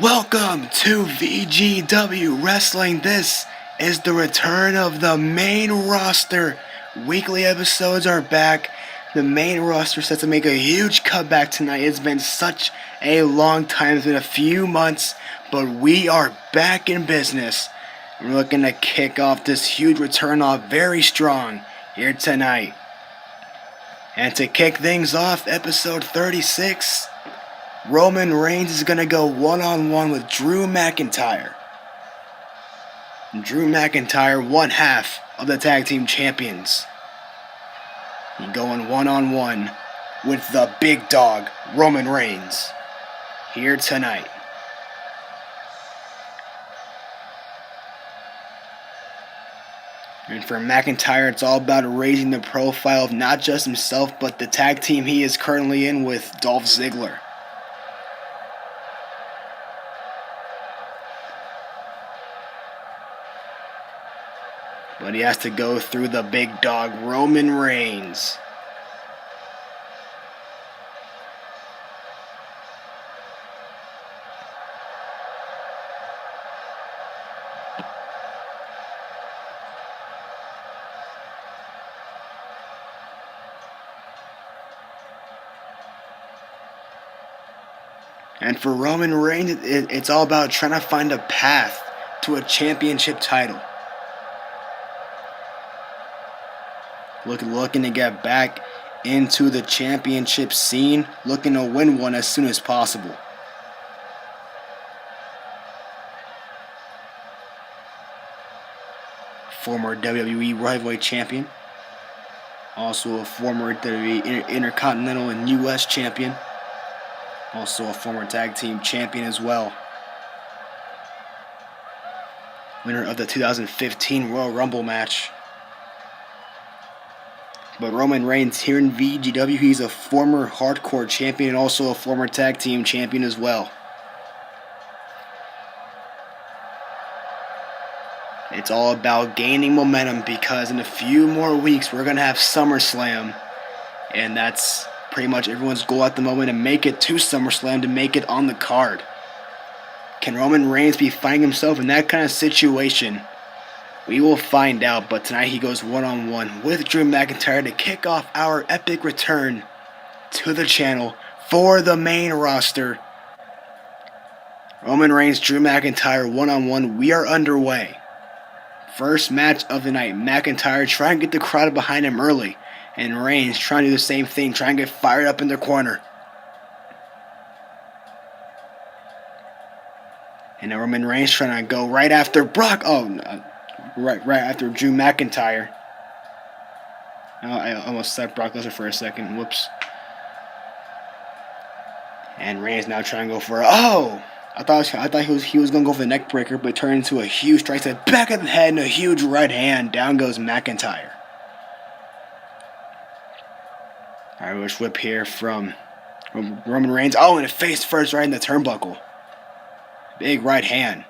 Welcome to VGW Wrestling. This is the return of the main roster. Weekly episodes are back. The main roster set to make a huge comeback tonight. It's been such a long time. It's been a few months, but we are back in business. We're looking to kick off this huge return off very strong here tonight. And to kick things off, episode 36. Roman Reigns is going to go one-on-one with Drew McIntyre. Drew McIntyre, one half of the tag team champions. He's going one-on-one with the big dog, Roman Reigns, here tonight. And for McIntyre, it's all about raising the profile of not just himself, but the tag team he is currently in with Dolph Ziggler. But he has to go through the big dog, Roman Reigns. And for Roman Reigns, it's all about trying to find a path to a championship title. Looking to get back into the championship scene, looking to win one as soon as possible. Former WWE World Heavyweight Champion, also a former WWE Intercontinental and US Champion, also a former Tag Team Champion as well. Winner of the 2015 Royal Rumble match. But Roman Reigns here in VGW, he's a former hardcore champion and also a former tag team champion as well. It's all about gaining momentum because in a few more weeks we're going to have SummerSlam. And that's pretty much everyone's goal at the moment, to make it to SummerSlam, to make it on the card. Can Roman Reigns be finding himself in that kind of situation? We will find out, but tonight he goes one-on-one with Drew McIntyre to kick off our epic return to the channel for the main roster. Roman Reigns, Drew McIntyre, one-on-one. We are underway. First match of the night. McIntyre trying to get the crowd behind him early, and Reigns trying to do the same thing, trying to get fired up in their corner. And now Roman Reigns trying to go right after Brock. Right after Drew McIntyre. I almost said Brock Lesnar for a second. Whoops. And Reigns now trying to go for I thought he was going to go for the neck breaker, but it turned into a huge strike to the back of the head and a huge right hand. Down goes McIntyre. Irish whip here from Roman Reigns. And a face first right in the turnbuckle. Big right hand.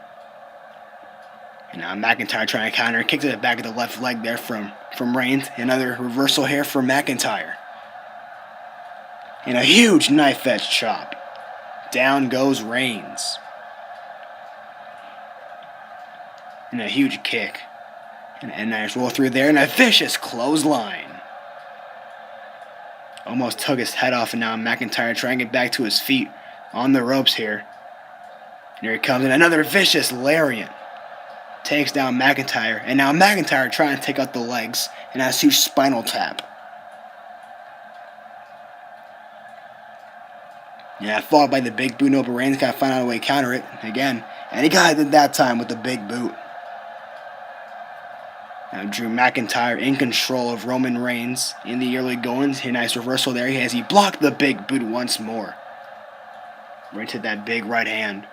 And now McIntyre trying to counter. Kick to the back of the left leg there from Reigns. Another reversal here for McIntyre. And a huge knife edge chop. Down goes Reigns. And a huge kick. And a nice roll through there. And a vicious clothesline. Almost took his head off. And now McIntyre trying to get back to his feet on the ropes here. And here he comes. And another vicious lariat. Takes down McIntyre, and now McIntyre trying to take out the legs, and has a huge spinal tap. Yeah, followed by the big boot. No, but Reigns got to find out a way to counter it again, and he got it that time with the big boot. Now Drew McIntyre in control of Roman Reigns in the early goings. A nice reversal there as he blocked the big boot once more. Right to that big right hand.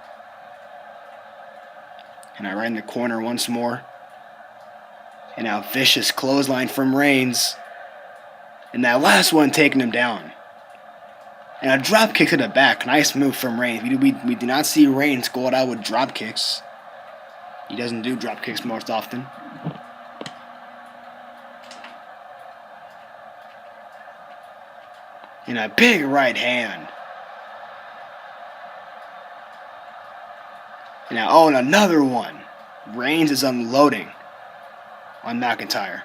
And now right in the corner once more. And now vicious clothesline from Reigns. And that last one taking him down. And a drop kick to the back. Nice move from Reigns. We do not see Reigns go out with drop kicks. He doesn't do drop kicks most often. And a big right hand. And now, oh, and another one. Reigns is unloading on McIntyre.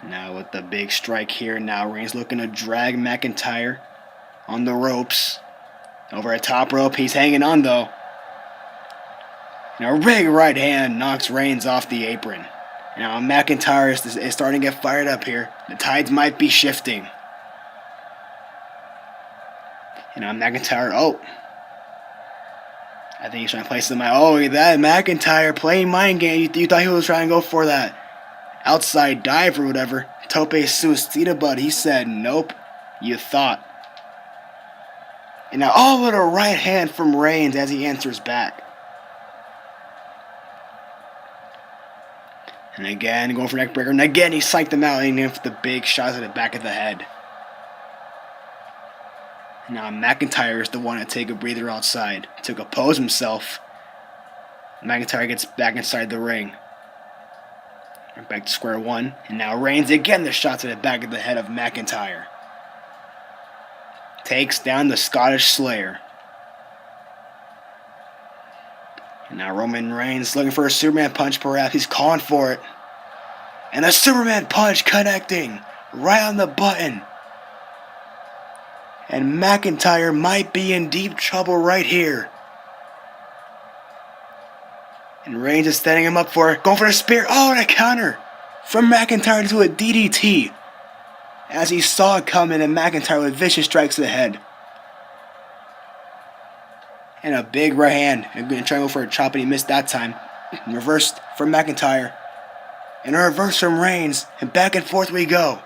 Now with the big strike here, now Reigns looking to drag McIntyre on the ropes. Over a top rope, he's hanging on though. Now a big right hand knocks Reigns off the apron. Now McIntyre is starting to get fired up here. The tides might be shifting. And now McIntyre, oh. I think he's trying to play something. Oh, that McIntyre playing mind game. You thought he was trying to go for that outside dive or whatever. Tope suicida, but he said nope. You thought. And now, oh, with a right hand from Reigns as he enters back. And again, going for neck breaker. And again, he psyched him out and with the big shots at the back of the head. Now McIntyre is the one to take a breather outside to compose himself. McIntyre gets back inside the ring. We're back to square one. And now Reigns again the shots at the back of the head of McIntyre. Takes down the Scottish Slayer. And now Roman Reigns looking for a Superman punch perhaps. He's calling for it. And a Superman punch connecting right on the button. And McIntyre might be in deep trouble right here. And Reigns is setting him up for it. Going for a spear. Oh, and a counter from McIntyre into a DDT. As he saw it coming, and McIntyre with vicious strikes to the head. And a big right hand. And going to try to go for a chop, and he missed that time. And reversed from McIntyre. And a reverse from Reigns. And back and forth we go.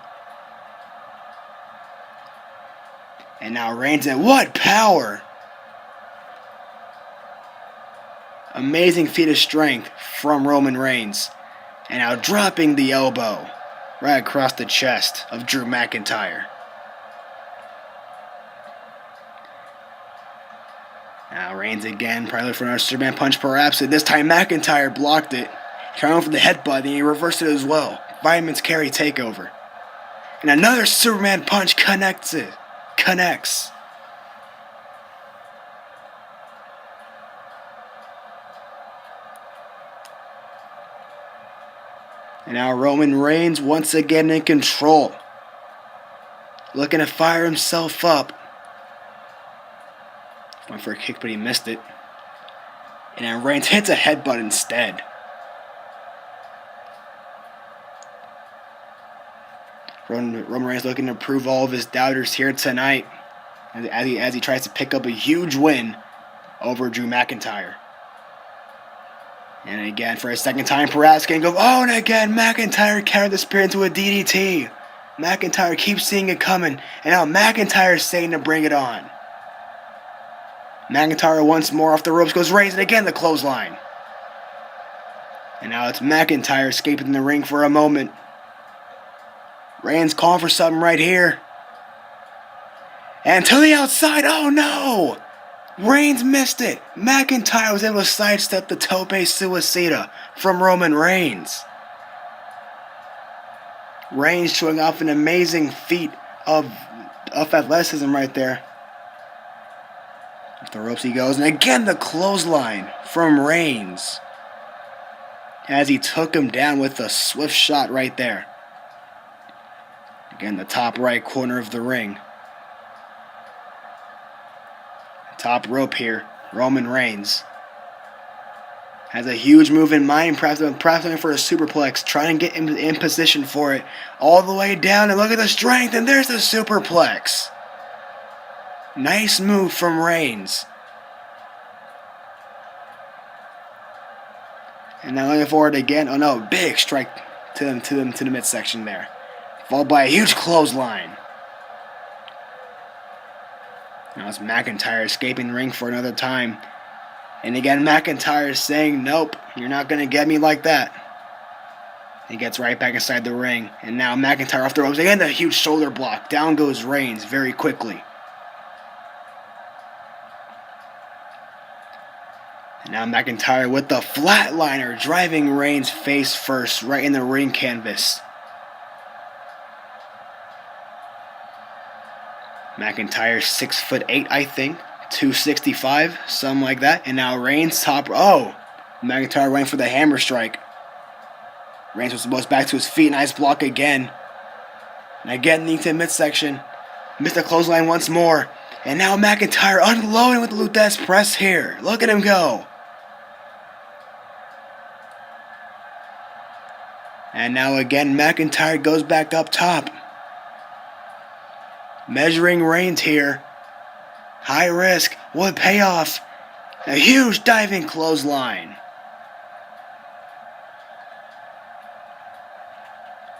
And now Reigns, and what power! Amazing feat of strength from Roman Reigns. And now dropping the elbow right across the chest of Drew McIntyre. Now Reigns again, probably for another Superman punch perhaps. And this time McIntyre blocked it. Trying for the headbutt, and he reversed it as well. Fireman's carry takeover. And another Superman punch connects. And now Roman Reigns once again in control. Looking to fire himself up. Went for a kick, but he missed it. And then Reigns hits a headbutt instead. Roman Reigns looking to prove all of his doubters here tonight as he tries to pick up a huge win over Drew McIntyre. And again, for a second time, perhaps can go. Oh, and again, McIntyre carried the spear into a DDT. McIntyre keeps seeing it coming, and now McIntyre is saying to bring it on. McIntyre once more off the ropes, goes Reigns, and again the clothesline. And now it's McIntyre escaping the ring for a moment. Reigns calling for something right here. And to the outside, oh no! Reigns missed it. McIntyre was able to sidestep the tope suicida from Roman Reigns. Reigns showing off an amazing feat of athleticism right there. Off the ropes he goes, and again the clothesline from Reigns. As he took him down with a swift shot right there. Again, the top right corner of the ring. Top rope here, Roman Reigns. Has a huge move in mind, perhaps looking for a superplex, trying to get in position for it. All the way down, and look at the strength, and there's the superplex. Nice move from Reigns. And now looking forward again. Oh no, big strike to the midsection there. Followed by a huge clothesline. Now it's McIntyre escaping the ring for another time. And again, McIntyre is saying, nope, you're not going to get me like that. He gets right back inside the ring. And now McIntyre off the ropes. Again, the huge shoulder block. Down goes Reigns very quickly. And now McIntyre with the flatliner, driving Reigns face first right in the ring canvas. McIntyre 6'8", I think. 265, something like that. And now Reigns top. Oh, McIntyre went for the hammer strike. Reigns was back to his feet. Nice block again. And again, knee to midsection. Missed the clothesline once more. And now McIntyre unloading with the Luthez press here. Look at him go. And now again, McIntyre goes back up top. Measuring Reigns here. High risk. What payoff? A huge diving clothesline.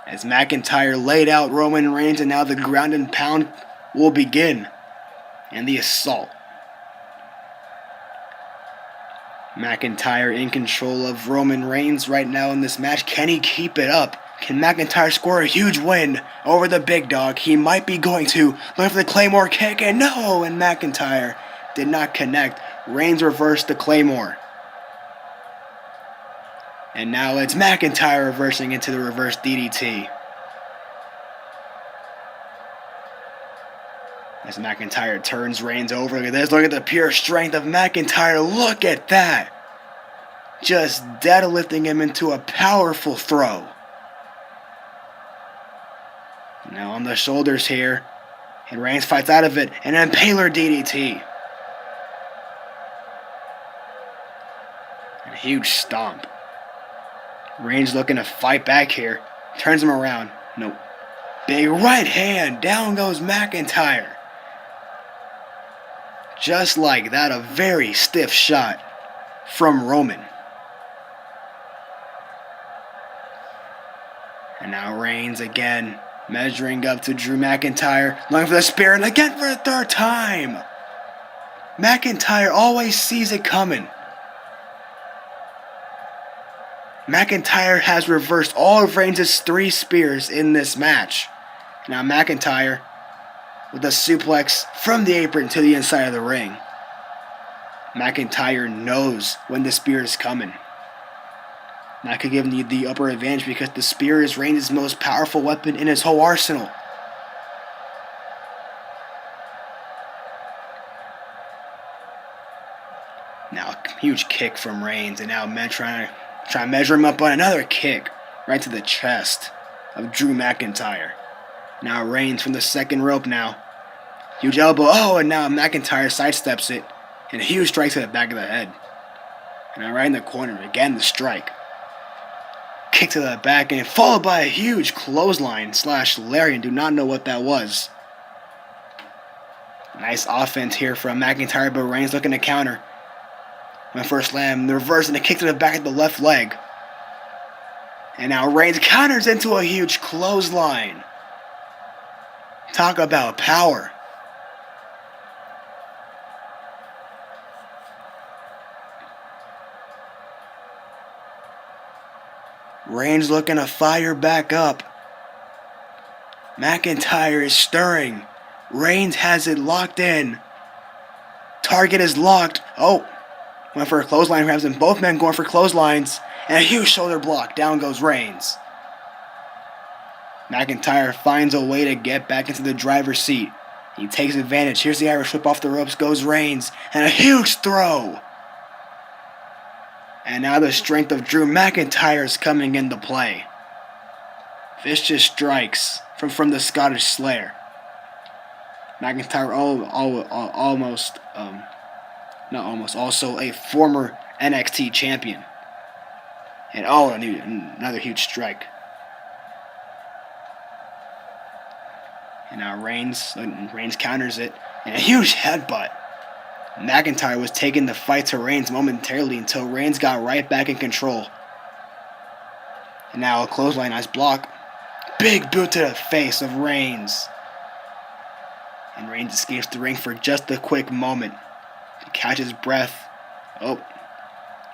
As McIntyre laid out Roman Reigns, and now the ground and pound will begin. And the assault. McIntyre in control of Roman Reigns right now in this match. Can he keep it up? Can McIntyre score a huge win over the big dog? He might be going to. Looking for the Claymore kick, and no! And McIntyre did not connect. Reigns reversed the Claymore. And now it's McIntyre reversing into the reverse DDT. As McIntyre turns Reigns over. Look at this. Look at the pure strength of McIntyre. Look at that. Just deadlifting him into a powerful throw. Now on the shoulders here. And Reigns fights out of it. And then Impaler DDT. And a huge stomp. Reigns looking to fight back here. Turns him around. Nope. Big right hand. Down goes McIntyre. Just like that, a very stiff shot from Roman. And now Reigns again, measuring up to Drew McIntyre. Looking for the spear, and again for the third time. McIntyre always sees it coming. McIntyre has reversed all of Reigns' 3 spears in this match. Now McIntyre with a suplex from the apron to the inside of the ring. McIntyre knows when the spear is coming. That could give him the upper advantage because the spear is Reigns' most powerful weapon in his whole arsenal. Now a huge kick from Reigns, and now men trying to measure him up on another kick right to the chest of Drew McIntyre. Now Reigns from the second rope now. Huge elbow. Oh, and now McIntyre sidesteps it. And a huge strike to the back of the head. And now right in the corner. Again, the strike. Kick to the back and followed by a huge clothesline / lariat. Do not know what that was. Nice offense here from McIntyre, but Reigns looking to counter. Went for a slam. The reverse and a kick to the back of the left leg. And now Reigns counters into a huge clothesline. Talk about power. Reigns looking to fire back up. McIntyre is stirring. Reigns has it locked in. Target is locked. Oh, went for a clothesline grabs and both men going for clotheslines. And a huge shoulder block. Down goes Reigns. McIntyre finds a way to get back into the driver's seat. He takes advantage. Here's the Irish whip off the ropes. Goes Reigns. And a huge throw. And now the strength of Drew McIntyre is coming into play. Vicious strikes from the Scottish Slayer. McIntyre also a former NXT champion. And another huge strike. And now Reigns counters it. And a huge headbutt. McIntyre was taking the fight to Reigns momentarily until Reigns got right back in control. And now a clothesline, nice block. Big boot to the face of Reigns. And Reigns escapes the ring for just a quick moment. To catch his breath. Oh.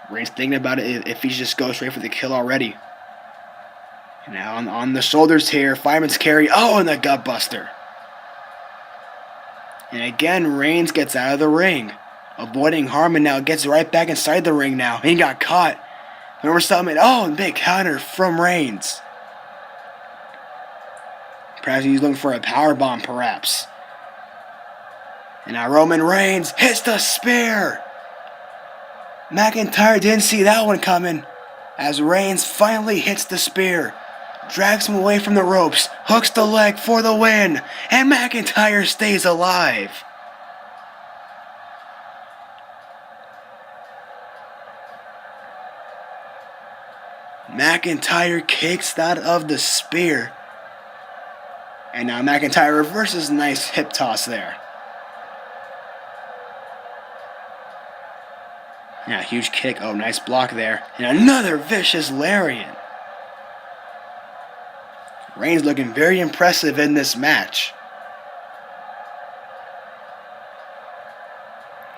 Reigns thinking about it if he just goes straight for the kill already. And now on the shoulders here, fireman's carry. Oh, and the gut buster. And again, Reigns gets out of the ring. Avoiding Harmon now. Gets right back inside the ring now. He got caught. Remember something? Oh, and big counter from Reigns. Perhaps he's looking for a powerbomb, perhaps. And now Roman Reigns hits the spear. McIntyre didn't see that one coming, as Reigns finally hits the spear, drags him away from the ropes, hooks the leg for the win, and McIntyre stays alive. McIntyre kicks out of the spear. And now McIntyre reverses, nice hip toss there. Now huge kick, oh nice block there. And another vicious lariat. Reigns looking very impressive in this match.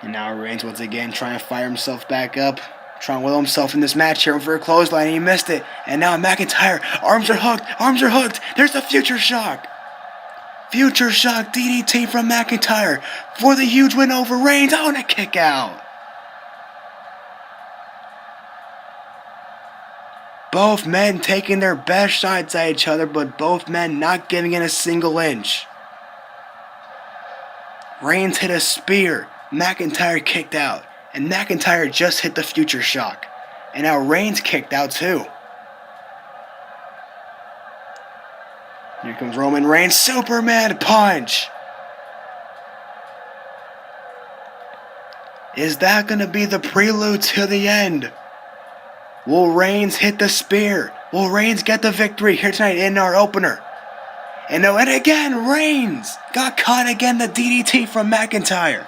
And now Reigns once again trying to fire himself back up. Trying to will himself in this match here for a clothesline, and he missed it. And now McIntyre, arms are hooked. There's the future shock. Future shock DDT from McIntyre for the huge win over Reigns. Oh, and a kick out. Both men taking their best shots at each other, but both men not giving it a single inch. Reigns hit a spear. McIntyre kicked out. And McIntyre just hit the future shock. And now Reigns kicked out too. Here comes Roman Reigns, Superman punch. Is that going to be the prelude to the end? Will Reigns hit the spear? Will Reigns get the victory here tonight in our opener? And again, Reigns got caught again, the DDT from McIntyre.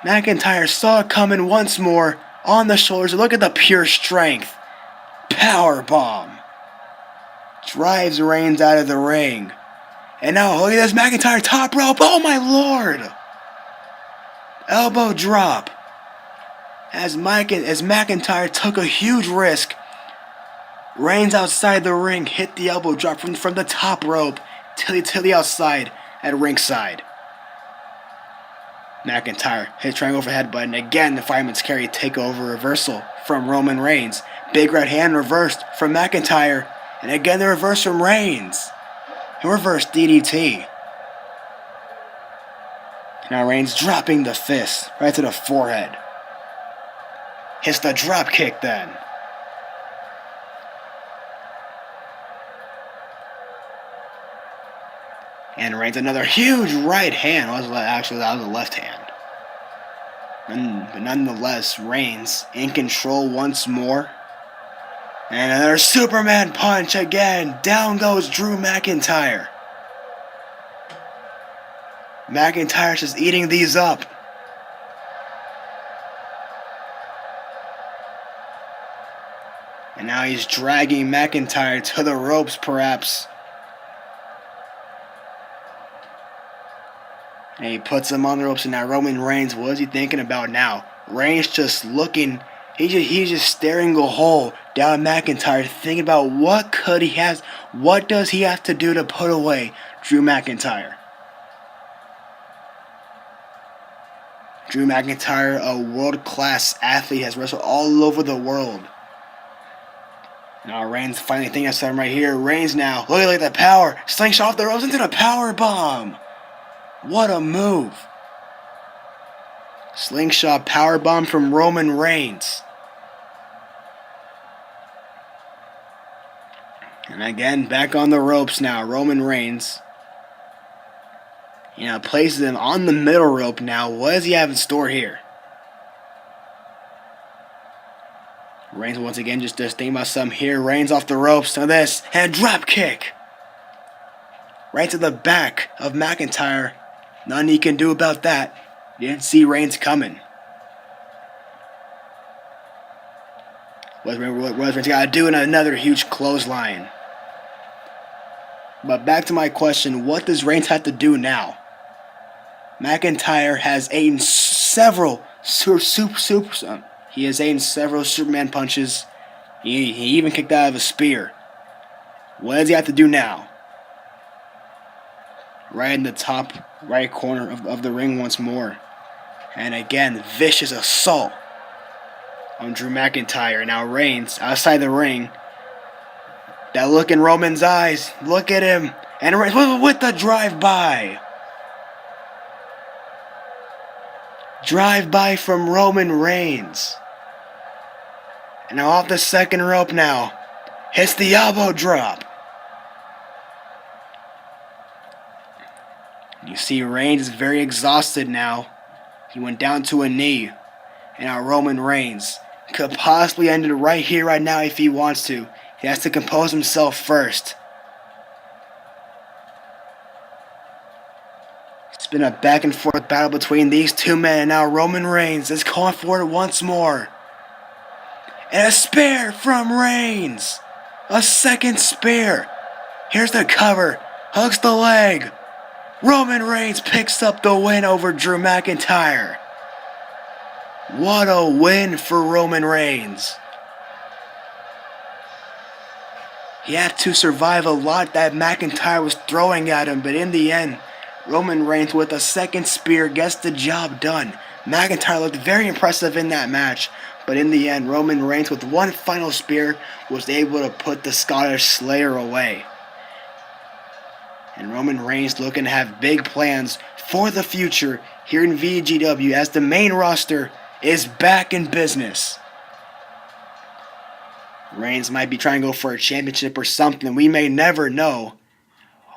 McIntyre saw it coming once more on the shoulders. Look at the pure strength. Power bomb. Drives Reigns out of the ring. And now look at this McIntyre top rope. Oh my lord. Elbow drop. As McIntyre took a huge risk. Reigns outside the ring hit the elbow drop from the top rope till the outside at ringside. McIntyre hit triangle for headbutt, and again the fireman's carry takeover reversal from Roman Reigns. Big right hand reversed from McIntyre, and again the reverse from Reigns. And reverse DDT. Now Reigns dropping the fist right to the forehead. Hits the drop kick then. And Reigns another huge right hand. That was a left hand. But nonetheless, Reigns in control once more. And another Superman punch again. Down goes Drew McIntyre. McIntyre's just eating these up. And now he's dragging McIntyre to the ropes, perhaps. And he puts him on the ropes, and now Roman Reigns, what is he thinking about now? Reigns just looking, he's just staring a hole down McIntyre, thinking about what does he have to do to put away Drew McIntyre. Drew McIntyre, a world-class athlete, has wrestled all over the world. Now Reigns finally thinking of something right here. Reigns now, look at the power, slingshot off the ropes into the power bomb. What a move. Slingshot powerbomb from Roman Reigns. And again, back on the ropes now, Roman Reigns. Places him on the middle rope now. What does he have in store here? Reigns once again just thinking about something here. Reigns off the ropes to this, and drop kick. Right to the back of McIntyre. Nothing he can do about that. Didn't see Reigns coming. What Reigns got to do in another huge clothesline. But back to my question, what does Reigns have to do now? McIntyre has eaten several he has eaten several Superman punches. He even kicked out of a spear. What does he have to do now? Right in the top right corner of the ring once more. And again, vicious assault on Drew McIntyre. Now Reigns outside the ring. That look in Roman's eyes. Look at him. And Reigns with the drive-by. Drive-by from Roman Reigns. And now off the second rope now. Hits the elbow drop. You see Reigns is very exhausted now. He went down to a knee. And now Roman Reigns could possibly end it right here, right now if he wants to. He has to compose himself first. It's been a back and forth battle between these two men, and now Roman Reigns is calling for it once more. And a spear from Reigns. A second spear. Here's the cover. Hooks the leg. Roman Reigns picks up the win over Drew McIntyre. What a win for Roman Reigns. He had to survive a lot that McIntyre was throwing at him, but in the end, Roman Reigns with a second spear gets the job done. McIntyre looked very impressive in that match, but in the end, Roman Reigns with one final spear was able to put the Scottish Slayer away. And Roman Reigns looking to have big plans for the future here in VGW as the main roster is back in business. Reigns might be trying to go for a championship or something. We may never know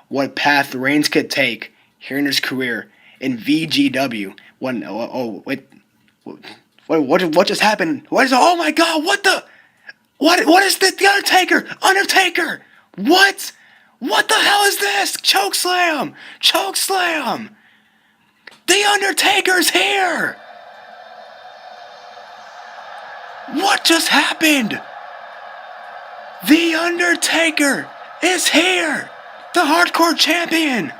what path Reigns could take here in his career in VGW. What just happened? Oh my God! What is this? The Undertaker! Undertaker! What? What the hell is this? Chokeslam! Chokeslam! The Undertaker's here! What just happened? The Undertaker is here! The Hardcore Champion!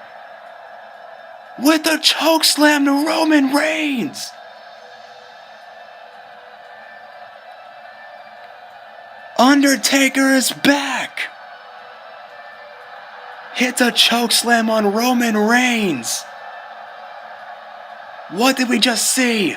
With a chokeslam to Roman Reigns! Undertaker is back! Hits a chokeslam on Roman Reigns! What did we just see?